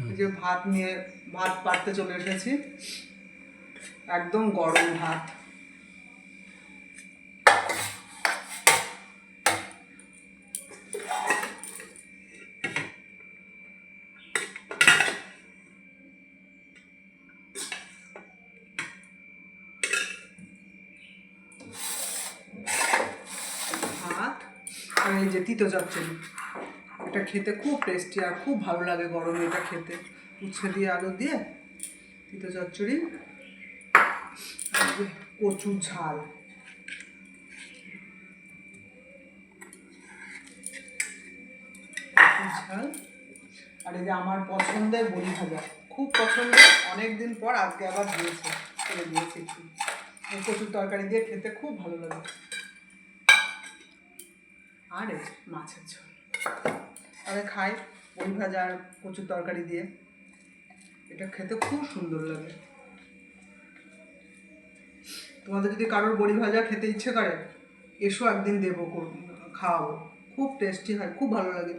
এই যে ভাত পাড়তে চলে এসেছি, একদম গরম ভাত। ভাত আর এই যে তিতো চচ্চড়ি, এটা খেতে খুব টেস্টি আর খুব ভালো লাগে গরমে এটা খেতে। উচ্ছে দিয়ে আলু দিয়ে তিতো চচ্চড়ি, কচুর ঝাল, ঝাল, আর এই যে আমার পছন্দের বড়ি ভাজা, খুব পছন্দের, অনেকদিন পর আজকে আবার দিয়েছে, করে দিয়েছে একটু। এই কচুর তরকারি দিয়ে খেতে খুব ভালো লাগে। আর এই মাছের ঝোল, আমি খাই বড়ি ভাজা আর কচুর তরকারি দিয়ে, এটা খেতে খুব সুন্দর লাগে। তোমাদের যদি কারোর বড়ি ভাজা খেতে ইচ্ছে করে, এসো, একদিন দেবো, খাওয়াবো, খুব টেস্টি হয়, খুব ভালো লাগে।